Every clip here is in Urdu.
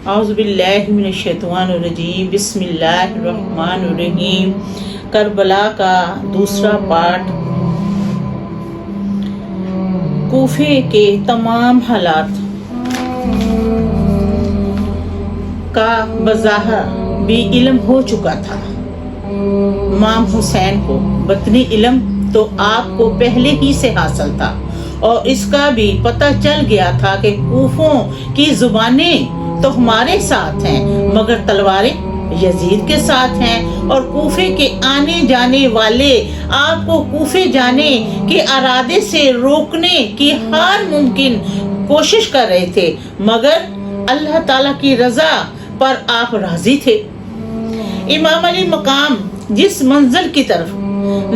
اعوذ باللہ من الشیطان الرجیم، بسم اللہ الرحمن الرحیم۔ کربلا کا دوسرا پارٹ۔ کوفے کے تمام حالات کا بظاہر بھی علم ہو چکا تھا۔ امام حسین کو بطنی علم تو آپ کو پہلے ہی سے حاصل تھا، اور اس کا بھی پتہ چل گیا تھا کہ کوفوں کی زبانیں تو ہمارے ساتھ ہیں، مگر تلواریں یزید کے ساتھ ہیں، اور کوفے کے آنے جانے والے آپ کو کوفے جانے کے ارادے سے روکنے کی ہر ممکن کوشش کر رہے تھے، مگر اللہ تعالیٰ کی رضا پر آپ راضی تھے۔ امام علی مقام جس منزل کی طرف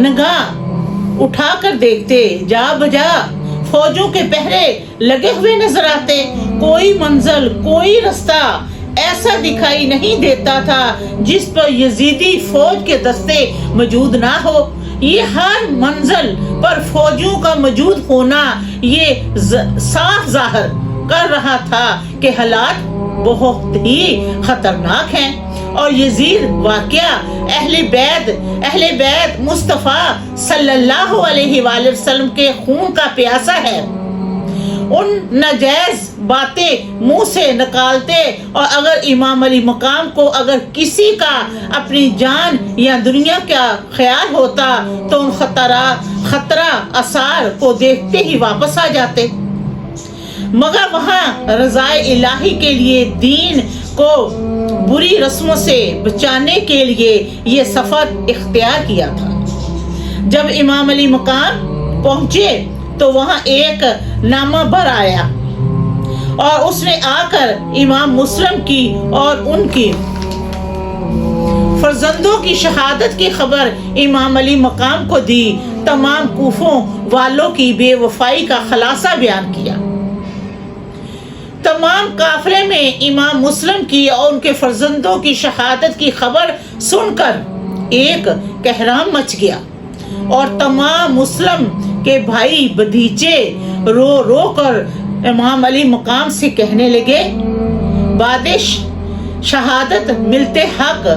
نگاہ اٹھا کر دیکھتے، جا بجا فوجوں کے پہرے لگے ہوئے نظر آتے۔ کوئی منزل، کوئی رستہ ایسا دکھائی نہیں دیتا تھا جس پر یزیدی فوج کے دستے موجود نہ ہو۔ یہ ہر منزل پر فوجوں کا موجود ہونا یہ صاف ظاہر کر رہا تھا کہ حالات بہت ہی خطرناک ہیں، اور یزید واقعہ اہل بیت مصطفیٰ صلی اللہ علیہ وآلہ وسلم کے خون کا پیاسا ہے۔ ان ناجائز باتیں منہ سے نکالتے، اور اگر امام علی مقام کو اگر کسی کا اپنی جان یا دنیا کا خیال ہوتا تو ان خطرہ آثار کو دیکھتے ہی واپس آ جاتے، مگر وہاں رضائے الہی کے لیے، دین کو بری رسموں سے بچانے کے لیے یہ سفر اختیار کیا تھا۔ جب امام علی مقام پہنچے تو وہاں ایک نامہ بر آیا، اور اس نے آ کر امام مسلم کی اور ان کی فرزندوں کی شہادت کی خبر امام علی مقام کو دی۔ تمام کوفوں والوں کی بے وفائی کا خلاصہ بیان کیا۔ تمام قافلے میں امام مسلم کی اور ان کے فرزندوں کی شہادت کی خبر سن کر ایک کہرام مچ گیا، اور تمام مسلم کے بھائی بھتیجے رو رو کر امام علی مقام سے کہنے لگے، بعد شہادت ملتے حق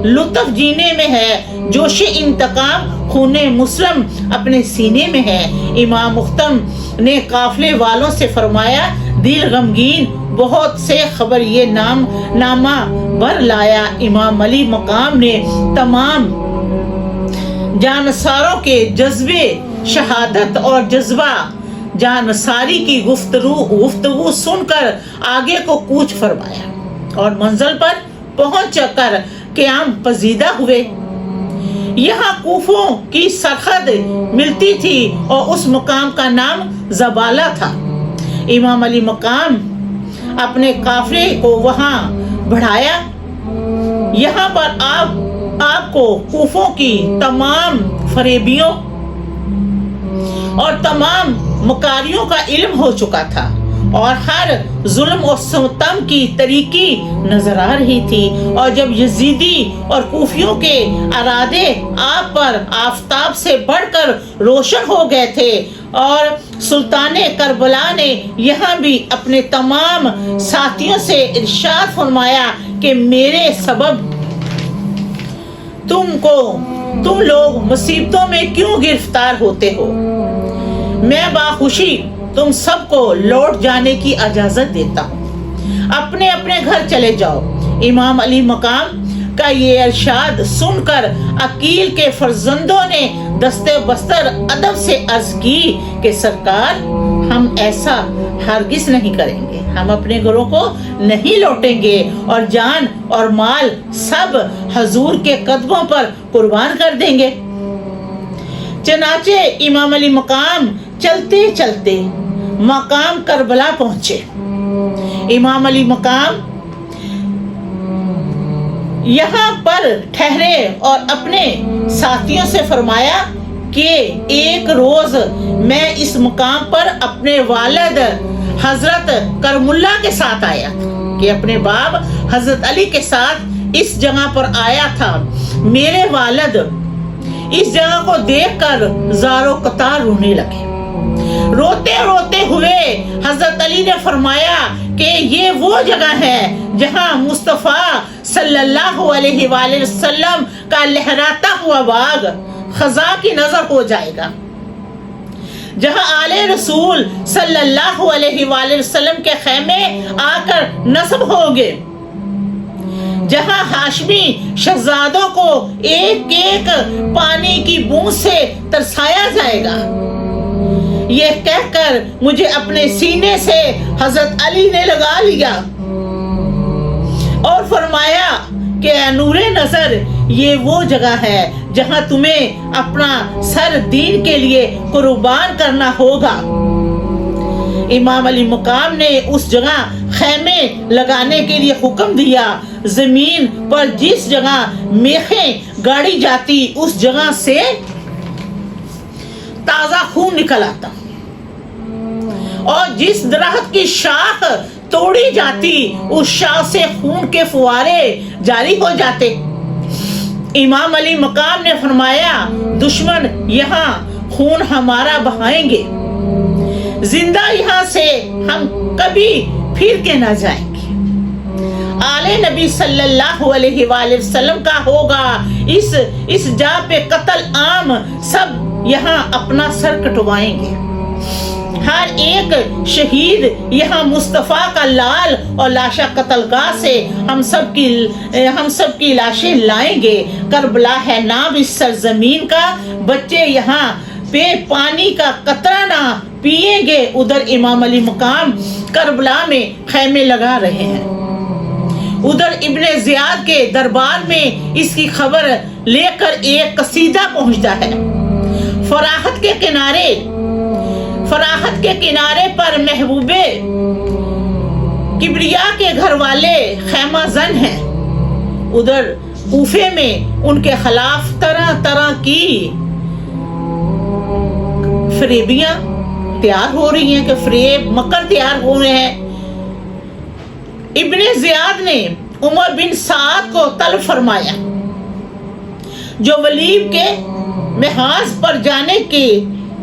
لطف جینے میں ہے، جوش انتقام خون مسلم اپنے سینے میں ہے۔ امام محترم نے قافلے والوں سے فرمایا، دل غمگین بہت سے خبر یہ نامہ بر لایا۔ امام علی مقام نے تمام جانصاروں کے جذبے شہادت اور جذبہ جانصاری کی گفتگو سن کر آگے کو کوچ فرمایا، اور منزل پر پہنچ کر قیام پذیدہ ہوئے۔ یہاں کوفوں کی سرحد ملتی تھی، اور اس مقام کا نام زبالہ تھا۔ امام علی مقام اپنے قافلے کو وہاں بڑھایا۔ یہاں پر آپ کو کوفوں کی تمام فریبیوں اور تمام مکاریوں کا علم ہو چکا تھا، اور ہر ظلم و ستم کی طریقی نظر آ رہی تھی، اور جب یزیدی اور کوفیوں کے ارادے آپ پر آفتاب سے بڑھ کر روشن ہو گئے تھے، اور سلطان کربلا نے یہاں بھی اپنے تمام ساتھیوں سے ارشاد فرمایا کہ میرے سبب تم لوگ مصیبتوں میں کیوں گرفتار ہوتے ہو؟ میں باخوشی تم سب کو لوٹ جانے کی اجازت دیتا ہوں، اپنے اپنے گھر چلے جاؤ۔ امام علی مقام کا یہ ارشاد سن کر عقیل کے فرزندوں نے دستے بستر ادب سے عرض کی کہ سرکار، ہم ایسا ہرگز نہیں کریں گے، ہم اپنے گھروں کو نہیں لوٹیں گے، اور جان اور مال سب حضور کے قدموں پر قربان کر دیں گے۔ چنانچہ امام علی مقام چلتے چلتے مقام کربلا پہنچے۔ امام علی مقام یہاں پر ٹھہرے اور اپنے ساتھیوں سے فرمایا کہ ایک روز میں اس مقام پر اپنے والد حضرت کرم اللہ کے ساتھ آیا تھا، کہ اپنے باپ حضرت علی کے ساتھ اس جگہ پر آیا تھا۔ میرے والد اس جگہ کو دیکھ کر زار و قطار رونے لگے۔ روتے روتے ہوئے حضرت علی نے فرمایا کہ یہ وہ جگہ ہے جہاں مصطفیٰ صلی اللہ علیہ وآلہ وسلم کا لہراتا ہوا باغ خزاں کی نظر ہو جائے گا، جہاں آل رسول صلی اللہ علیہ وآلہ وسلم کے خیمے آ کر نصب ہوں گے، جہاں ہاشمی شہزادوں کو ایک ایک پانی کی بوند سے ترسایا جائے گا۔ یہ کہہ کر مجھے اپنے سینے سے حضرت علی نے لگا لیا اور فرمایا کہ اے نور نظر، یہ وہ جگہ ہے جہاں تمہیں اپنا سر دین کے لیے قربان کرنا ہوگا۔ امام علی مقام نے اس جگہ خیمے لگانے کے لیے حکم دیا۔ زمین پر جس جگہ میخیں گاڑی جاتی اس جگہ سے تازہ خون نکل آتا، اور جس درخت کی شاخ توڑی جاتی اس شاخ سے خون کے فوارے جاری ہو جاتے۔ امام علی مقام نے فرمایا دشمن یہاں خون ہمارا بہائیں گے، زندہ یہاں سے ہم کبھی پھر کے نہ جائیں گے۔ آل نبی صلی اللہ علیہ وآلہ وسلم کا ہوگا اس جا پہ قتل عام، سب یہاں اپنا سر کٹوائیں گے۔ ہر ایک شہید یہاں مصطفیٰ کا لال اور لاشا قتل گاہ سے ہم سب کی لاشیں لائیں گے۔ کربلا ہے نام اس سرزمین کا، بچے یہاں پہ پانی کا قطرہ نہ پیئیں گے۔ ادھر امام علی مقام کربلا میں خیمے لگا رہے ہیں، ادھر ابن زیاد کے دربار میں اس کی خبر لے کر ایک قصیدہ پہنچتا ہے۔ فراخت کے کنارے پر محبوبے کبریا کے گھر والے خیمہ زن ہیں، ادھر کوفے میں ان کے خلاف طرح طرح کی فریبیاں تیار ہو رہی ہیں، کہ فریب مکر تیار ہو رہے ہیں۔ ابن زیاد نے عمر بن سعد کو طلب فرمایا، جو ولیم کے محاذ پر جانے کی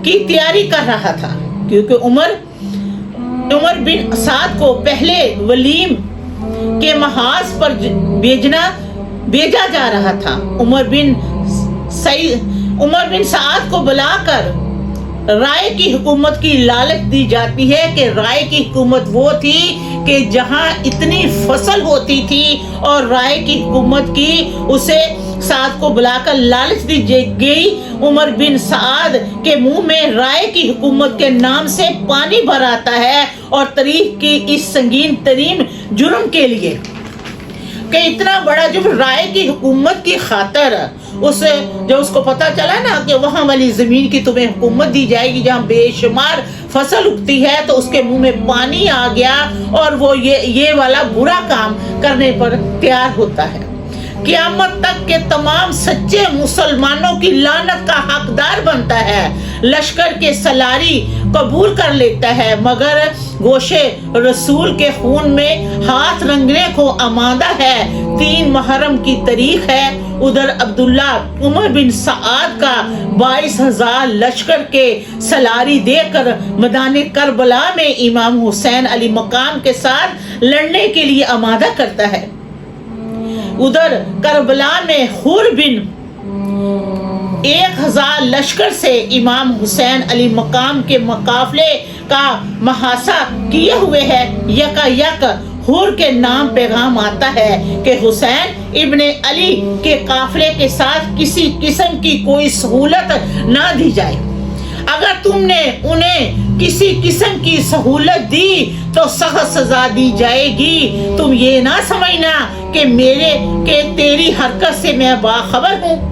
تیاری کر رہا تھا، کیونکہ عمر بن سعد کو پہلے ولیم کے محاذ پر بھیجا جا رہا تھا۔ عمر بن سعد کو بلا کر رائے کی حکومت کی لالچ دی جاتی ہے، کہ رائے کی حکومت وہ تھی کہ جہاں اتنی فصل ہوتی تھی، اور رائے کی حکومت کی اسے سعد کو بلا کر لالچ دی گئی۔ عمر بن سعد کے منہ میں رائے کی حکومت کے نام سے پانی بھر آتا ہے، اور تاریخ کی اس سنگین ترین جرم کے لیے کہ اتنا بڑا جرم رائے کی حکومت کی خاطر جب اس کو پتا چلا نا کہ وہاں والی زمین کی تمہیں حکومت دی جائے گی جہاں بے شمار فصل اگتی ہے، تو اس کے منہ میں پانی آ گیا اور وہ یہ والا برا کام کرنے پر تیار ہوتا ہے۔ قیامت تک کے تمام سچے مسلمانوں کی لعنت کا حقدار بنتا ہے۔ لشکر کے سلاری قبول کر لیتا ہے، مگر گوشے رسول کے خون میں ہاتھ رنگنے کو آمادہ ہے۔ 3 محرم کی تاریخ ہے۔ ادھر عبداللہ عمر بن سعد کا 22,000 لشکر کے سلاری دے کر میدان کربلا میں امام حسین علی مقام کے ساتھ لڑنے کے لیے آمادہ کرتا ہے۔ ادھر کربلا میں حور بن 1,000 لشکر سے امام حسین علی مقام کے مقافلے کا محاصرہ کیے ہوئے ہے۔ یکا یک حور کے نام پیغام آتا ہے کہ حسین ابن علی کے قافلے کے ساتھ کسی قسم کی کوئی سہولت نہ دی جائے۔ اگر تم نے انہیں کسی قسم کی سہولت دی تو سخت سزا دی جائے گی۔ تم یہ نہ سمجھنا کہ تیری حرکت سے میں باخبر ہوں۔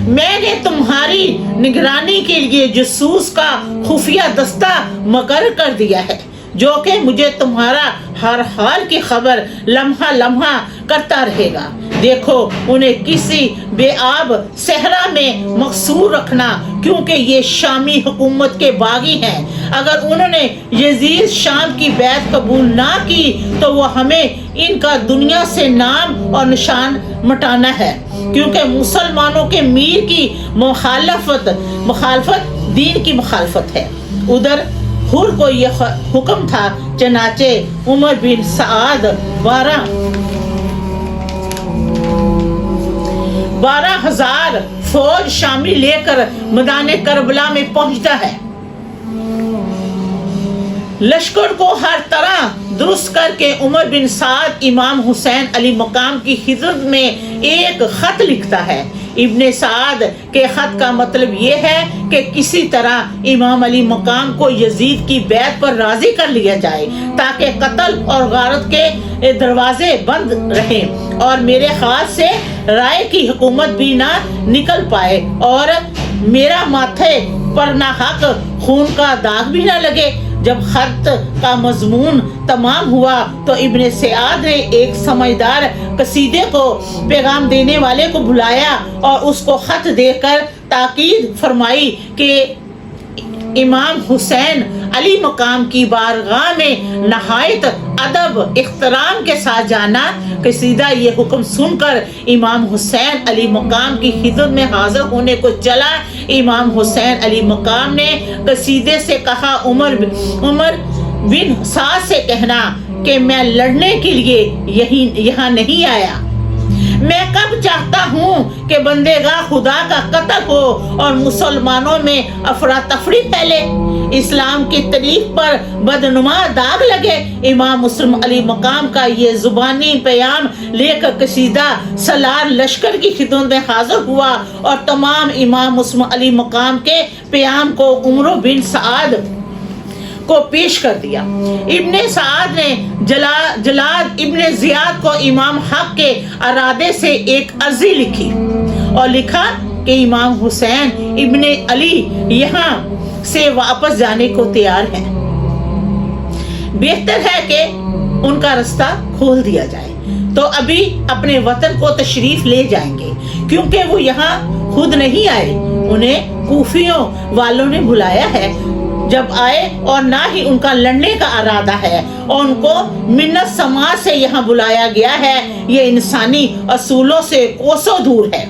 میں نے تمہاری نگرانی کے لیے جاسوس کا خفیہ دستہ مقرر کر دیا ہے، جو کہ مجھے تمہارا ہر حال کی خبر لمحہ لمحہ کرتا رہے گا۔ دیکھو انہیں کسی بے آب صحرا میں مقصور رکھنا، کیونکہ یہ شامی حکومت کے باغی ہیں۔ اگر انہوں نے یزید شام کی بیعت قبول نہ کی تو وہ ہمیں ان کا دنیا سے نام اور نشان مٹانا ہے، کیونکہ مسلمانوں کے میر کی مخالفت دین کی مخالفت ہے۔ ادھر حر کو یہ حکم تھا، چنانچہ عمر بن سعد 12,000 فوج شامل لے کر میدان کربلا میں پہنچتا ہے۔ لشکر کو ہر طرح درست کر کے عمر بن سعد امام حسین علی مقام کی خدمت میں ایک خط لکھتا ہے۔ ابن سعد کے خط کا مطلب یہ ہے کہ کسی طرح امام علی مقام کو یزید کی بیعت پر راضی کر لیا جائے تاکہ قتل اور غارت کے دروازے بند رہیں اور میرے ہاتھ سے رائے کی حکومت بھی نہ نکل پائے اور میرا ماتھے پر نہ حق خون کا داغ بھی نہ لگے۔ جب خط کا مضمون تمام ہوا تو ابن سعد نے ایک سمجھدار قصیدے کو پیغام دینے والے کو بلایا اور اس کو خط دے کر تاکید فرمائی کہ امام حسین علی مقام کی بارگاہ میں نہایت ادب احترام کے ساتھ جانا۔ قصیدہ یہ حکم سن کر امام حسین علی مقام کی خدمت میں حاضر ہونے کو چلا۔ امام حسین علی مقام نے قصیدے سے کہا، عمر بن سعد سے کہنا کہ میں لڑنے کے لیے یہاں نہیں آیا۔ میں کب چاہتا ہوں کہ بندگاہ خدا کا قتل ہو اور مسلمانوں میں افراتفری پھیلے، اسلام کی تاریخ پر بدنما داغ لگے۔ امام مسلم علی مقام کا یہ زبانی پیغام لے کر قصیدہ سالار لشکر کی خدمت میں حاضر ہوا اور تمام امام مسلم علی مقام کے پیغام کو عمر بن سعد کو پیش کر دیا۔ ابن سعد نے جلاد ابن زیاد کو امام حق کے ارادے سے ایک عرضی لکھی اور لکھا کہ امام حسین ابن علی یہاں سے واپس جانے کو تیار ہیں، بہتر ہے کہ ان کا رستہ کھول دیا جائے تو ابھی اپنے وطن کو تشریف لے جائیں گے، کیونکہ وہ یہاں خود نہیں آئے، انہیں کوفیوں والوں نے بلایا ہے۔ جب آئے اور نہ ہی ان کا لڑنے کا ارادہ ہے اور ان کو منت سماج سے یہاں بلایا گیا ہے، یہ انسانی اصولوں سے کوسوں دور ہے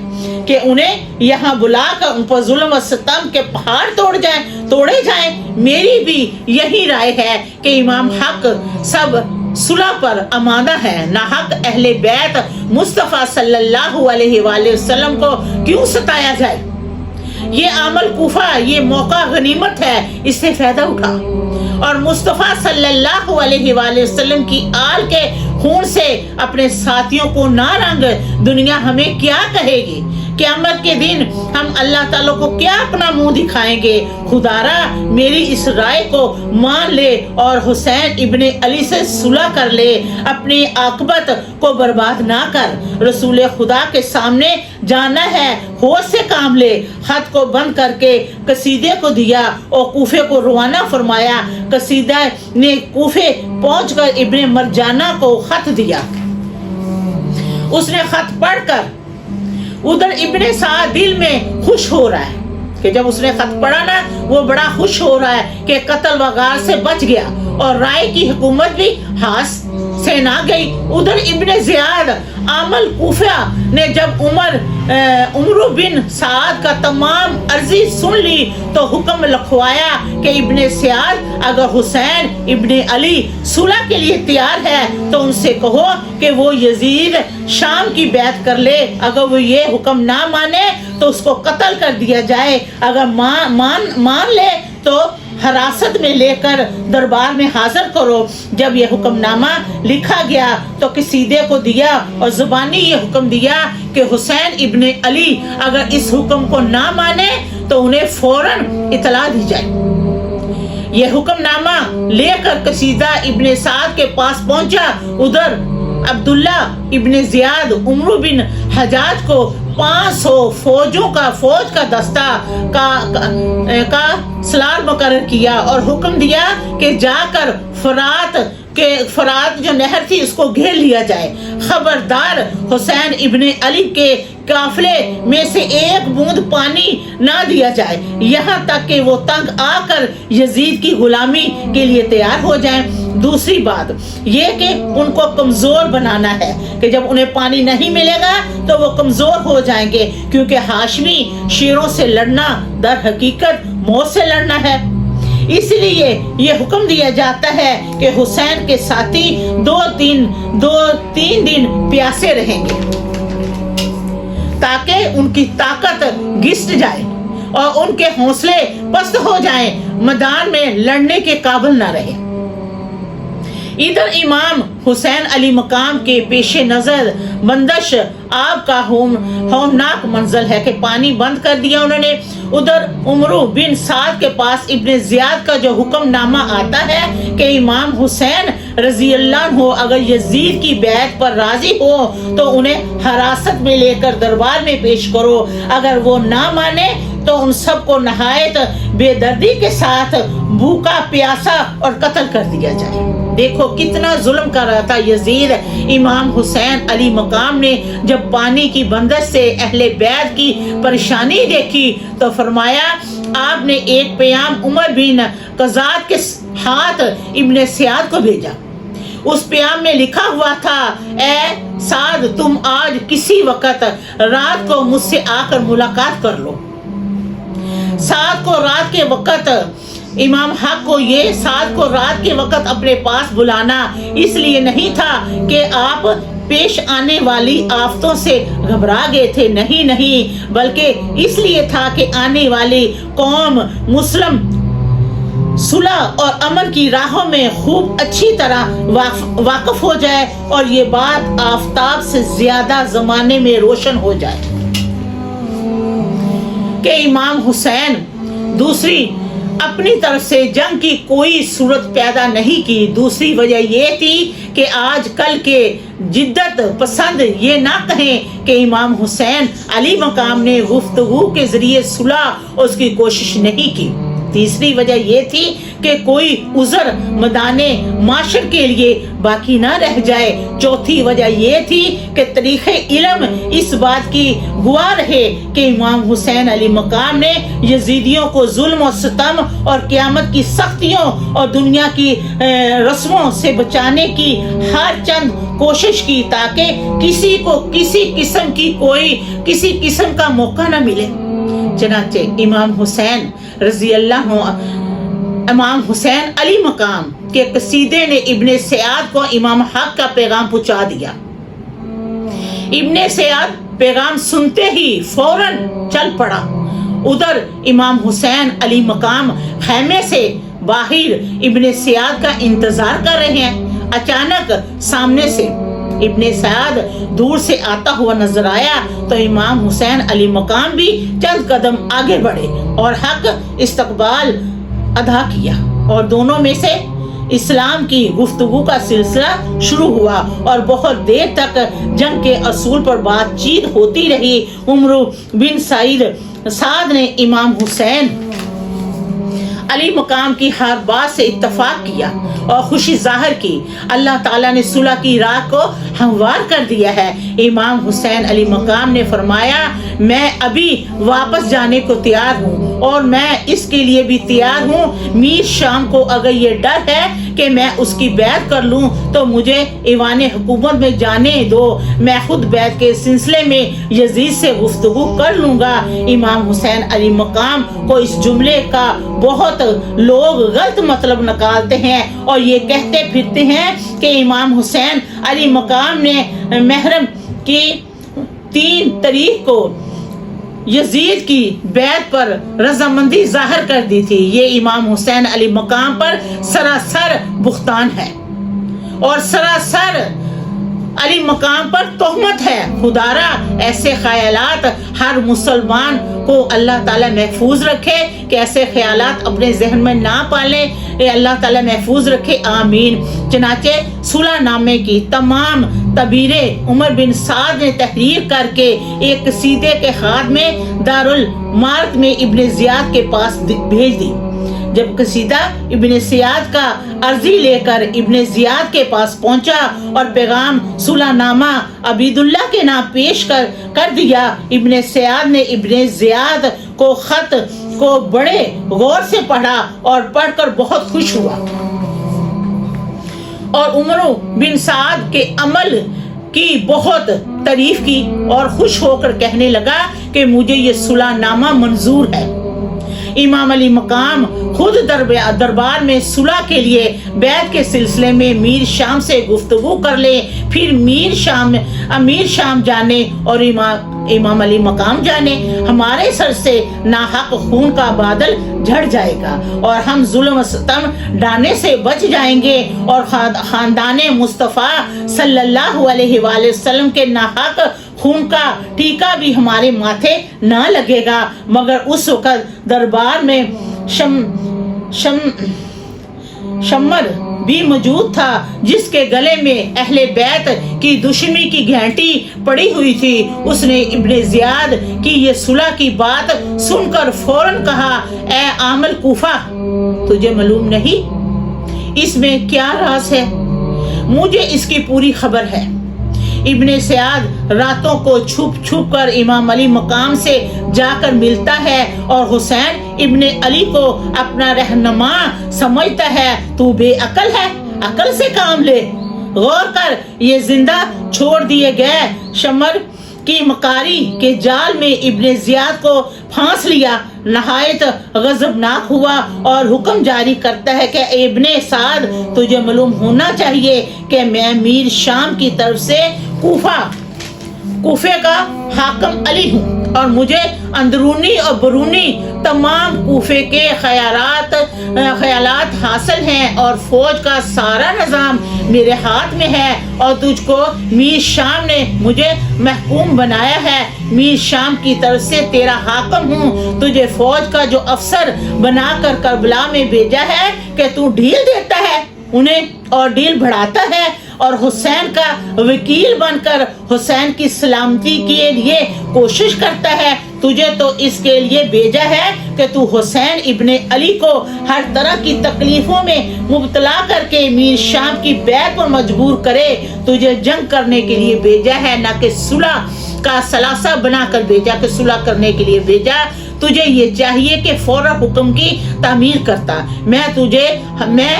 کہ انہیں یہاں بلا کر ان پر ظلم و ستم کے پہاڑ توڑے جائیں۔ میری بھی یہی رائے ہے کہ امام حق سب صلح پر آمادہ ہے، نہ حق اہل بیت مصطفیٰ صلی اللہ علیہ وآلہ وسلم کو کیوں ستایا جائے۔ یہ عمل کوفہ یہ موقع غنیمت ہے، اس سے فائدہ اٹھا اور مصطفیٰ صلی اللہ علیہ وآلہ وسلم کی آل کے خون سے اپنے ساتھیوں کو نہ رنگ۔ دنیا ہمیں کیا کہے گی؟ قیامت کے دن ہم اللہ تعالیٰ کو کیا اپنا منہ دکھائیں گے؟ خدارا میری اس رائے کو مان لے اور حسین ابن علی سے صلح کر لے، اپنی عاقبت کو برباد نہ کر۔ رسول خدا کے سامنے جانا ہے، ہوش سے کام لے۔ خط کو بند کر کے قصیدے کو دیا اور کوفے کو روانہ فرمایا۔ قصیدہ نے کوفے پہنچ کر ابن مرجانہ کو خط دیا۔ اس نے خط پڑھ کر ادھر ابن سعد دل میں خوش ہو رہا ہے کہ جب اس نے خط پڑھا نا وہ بڑا خوش ہو رہا ہے کہ قتل و غارت سے بچ گیا اور رائے کی حکومت بھی ہاتھ سے نہ گئی۔ ادھر ابن زیاد عامل کوفہ نے جب عمر بن سعد کا تمام عرضی سن لی تو حکم لکھوایا کہ ابن سعد اگر حسین ابن علی صلح کے لیے تیار ہے تو ان سے کہو کہ وہ یزید شام کی بیعت کر لے، اگر وہ یہ حکم نہ مانے تو اس کو قتل کر دیا جائے، اگر مان لے تو حراست میں لے کر دربار میں حاضر کرو۔ جب یہ حکم نامہ لکھا گیا تو قصیدے کو دیا اور زبانی یہ حکم دیا کہ حسین ابن علی اگر اس حکم کو نہ مانے تو انہیں فوراً اطلاع دی جائے۔ یہ حکم نامہ لے کر قصیدہ ابن سعد کے پاس پہنچا۔ ادھر عبداللہ ابن زیاد عمر بن حجاج کو 500 فوج کا دستہ کا سالار مقرر کیا اور حکم دیا کہ جا کر فرات جو نہر تھی اس کو گھیر لیا جائے۔ خبردار حسین ابن علی کے قافلے میں سے ایک بوند پانی نہ دیا جائے یہاں تک کہ وہ تنگ آ کر یزید کی غلامی کے لیے تیار ہو جائیں۔ دوسری بات یہ کہ ان کو کمزور بنانا ہے کہ جب انہیں پانی نہیں ملے گا تو وہ کمزور ہو جائیں گے، کیونکہ ہاشمی شیروں سے لڑنا در حقیقت موت سے لڑنا ہے۔ اس لیے یہ حکم دیا جاتا ہے کہ حسین کے ساتھی دو تین دن پیاسے رہیں گے تاکہ ان کی طاقت گھٹ جائے اور ان کے حوصلے پست ہو جائیں، میدان میں لڑنے کے قابل نہ رہے۔ ادھر امام حسین علی مقام کے پیش نظر بندش آپ کا ہولناک منزل ہے کہ پانی بند کر دیا انہوں نے۔ ادھر عمر بن سعد کے پاس ابن زیاد کا جو حکم نامہ آتا ہے کہ امام حسین رضی اللہ عنہ اگر یزید کی بیعت پر راضی ہو تو انہیں حراست میں لے کر دربار میں پیش کرو، اگر وہ نہ مانے تو ان سب کو نہایت بے دردی کے ساتھ بھوکا پیاسا اور قتل کر دیا جائے۔ دیکھو کتنا ظلم کر رہا تھا یزید۔ امام حسین علی مقام نے جب پانی کی بندش سے اہل بیت کی پریشانی دیکھی تو فرمایا، آپ نے ایک پیام عمر بن قذاد کے ہاتھ ابن سعد کو بھیجا۔ اس پیام میں لکھا ہوا تھا، اے سعد تم آج کسی وقت رات کو مجھ سے آ کر ملاقات کر لو۔ سعد کو رات کے وقت امام حق کو یہ سعد کو رات کے وقت اپنے پاس بلانا اس لیے نہیں تھا کہ آپ پیش آنے والی آفتوں سے گھبرا گئے تھے، نہیں، بلکہ اس لیے تھا کہ آنے والی قوم مسلم صلح اور امن کی راہوں میں خوب اچھی طرح واقف ہو جائے اور یہ بات آفتاب سے زیادہ زمانے میں روشن ہو جائے کہ امام حسین دوسری اپنی طرف سے جنگ کی کوئی صورت پیدا نہیں کی۔ دوسری وجہ یہ تھی کہ آج کل کے جدت پسند یہ نہ کہیں کہ امام حسین علی مقام نے گفتگو کے ذریعے صلح اس کی کوشش نہیں کی۔ تیسری وجہ یہ تھی کہ کوئی عذر میدان معاشر کے لیے باقی نہ رہ جائے۔ چوتھی وجہ یہ تھی کہ تاریخ علم اس بات کی گواہ رہے کہ امام حسین علی مقام نے یزیدیوں کو ظلم و ستم اور قیامت کی سختیوں اور دنیا کی رسموں سے بچانے کی ہر چند کوشش کی تاکہ کسی کو کسی قسم کا موقع نہ ملے۔ چنانچہ امام حسین رضی اللہ عنہ، امام حسین علی مقام کے قصیدے نے ابن سعد کو امام حق کا پیغام پہنچا دیا۔ ابن سعد پیغام سنتے ہی فوراً چل پڑا۔ ادھر امام حسین علی مقام خیمے سے باہر ابن سعد کا انتظار کر رہے ہیں۔ اچانک سامنے سے ابن سعد دور سے آتا ہوا نظر آیا تو امام حسین علی مقام بھی چند قدم آگے بڑھے اور حق استقبال ادا کیا، اور دونوں میں سے اسلام کی گفتگو کا سلسلہ شروع ہوا اور بہت دیر تک جنگ کے اصول پر بات چیت ہوتی رہی۔ عمر بن سعد نے امام حسین علی مقام کی ہر بات سے اتفاق کیا اور خوشی ظاہر کی۔ اللہ تعالیٰ نے صلح کی راہ کو ہموار کر دیا ہے۔ امام حسین علی مقام نے فرمایا، میں ابھی واپس جانے کو تیار ہوں اور میں اس کے لیے بھی تیار ہوں۔ میر شام کو اگر یہ ڈر ہے کہ میں اس کی بیعت کر لوں تو مجھے ایوان حکومت میں جانے دو، میں خود بیعت کے سلسلے میں یزید سے گفتگو کر لوں گا۔ امام حسین علی مقام کو اس جملے کا بہت لوگ غلط مطلب نکالتے ہیں اور یہ کہتے پھرتے ہیں کہ امام حسین علی مقام نے محرم کی 3 تاریخ کو یزید کی بیعت پر رضامندی ظاہر کر دی تھی۔ یہ امام حسین علی مقام پر سراسر بہتان ہے اور سراسر علی مقام پر تہمت ہے۔ خدارا ایسے خیالات ہر مسلمان کو اللہ تعالیٰ محفوظ رکھے کہ ایسے خیالات اپنے ذہن میں نہ پالیں، اللہ تعالیٰ محفوظ رکھے، آمین۔ چنانچہ صلح نامے کی تمام تعبیریں عمر بن سعد نے تحریر کر کے ایک قصیدے کے خاتمے میں دارالمعارف میں ابن زیاد کے پاس بھیج دی۔ جب قصیدہ ابن سعد کا عرضی لے کر ابن زیاد کے پاس پہنچا اور پیغام صلح نامہ عبید اللہ کے نام پیش کر دیا، ابن سعد نے ابن زیاد کو خط کو بڑے غور سے پڑھا اور پڑھ کر بہت خوش ہوا اور عمر بن سعد کے عمل کی بہت تعریف کی اور خوش ہو کر کہنے لگا کہ مجھے یہ صلح نامہ منظور ہے۔ امام علی مقام خود دربار میں صلح کے لیے بیعت کے سلسلے میں میر شام سے گفتگو کر لے، پھر امیر شام جانے اور امام علی مقام جانے، ہمارے سر سے ناحق خون کا بادل جھڑ جائے گا اور ہم ظلم و ستم ڈالنے سے بچ جائیں گے، اور خاندان مصطفیٰ صلی اللہ علیہ وآلہ وسلم کے ناحق خون کا ٹیکا بھی ہمارے ماتھے نہ لگے گا۔ مگر اس وقت دربار میں شمر بھی موجود تھا، جس کے گلے میں اہل بیت کی دشمنی کی گھنٹی پڑی ہوئی تھی۔ اس نے ابن زیاد کی یہ صلح کی بات سن کر فوراً کہا، اے عامل کوفہ، تجھے معلوم نہیں اس میں کیا راز ہے؟ مجھے اس کی پوری خبر ہے۔ ابن سیاد راتوں کو چھپ چھپ کر امام علی مقام سے جا کر ملتا ہے اور حسین ابن علی کو اپنا رہنما سمجھتا ہے۔ تو بے عقل ہے، عقل سے کام لے، غور کر، یہ زندہ چھوڑ دیے گئے شمر کی مکاری کے جال میں ابن زیاد کو پھانس لیا۔ نہایت غضبناک ہوا اور حکم جاری کرتا ہے کہ ابن سعد، تجھے معلوم ہونا چاہیے کہ میں میر شام کی طرف سے کوفے کا حاکم علی ہوں، اور مجھے اندرونی اور بیرونی تمام کوفے کے خیالات حاصل ہیں، اور فوج کا سارا نظام میرے ہاتھ میں ہے، اور تجھ کو میر شام نے مجھے محکوم بنایا ہے۔ میر شام کی طرف سے تیرا حاکم ہوں، تجھے فوج کا جو افسر بنا کر کربلا میں بھیجا ہے کہ تو ڈھیل دیتا ہے انہیں اور ڈھیل بڑھاتا ہے، اور حسین کا وکیل بن کر حسین کی سلامتی کے لیے کوشش کرتا ہے۔ تجھے تو اس کے لیے بھیجا ہے کہ تو حسین ابن علی کو ہر طرح کی تکلیفوں میں مبتلا کر کے میر شام کی بیعت پر مجبور کرے۔ تجھے جنگ کرنے کے لیے بھیجا ہے، نہ کہ صلح کا ثلاثہ بنا کر بھیجا کہ صلح کرنے کے لیے بھیجا۔ تجھے یہ چاہیے کہ فوراً حکم کی تعمیر کرتا۔ میں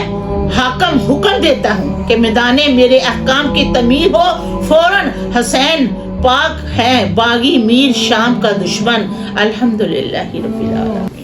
حاکم حکم دیتا ہوں کہ میدان میرے احکام کی تعمیر ہو فوراً۔ حسین پاک ہے باغی میر شام کا دشمن۔ الحمدللہ رب العالمین۔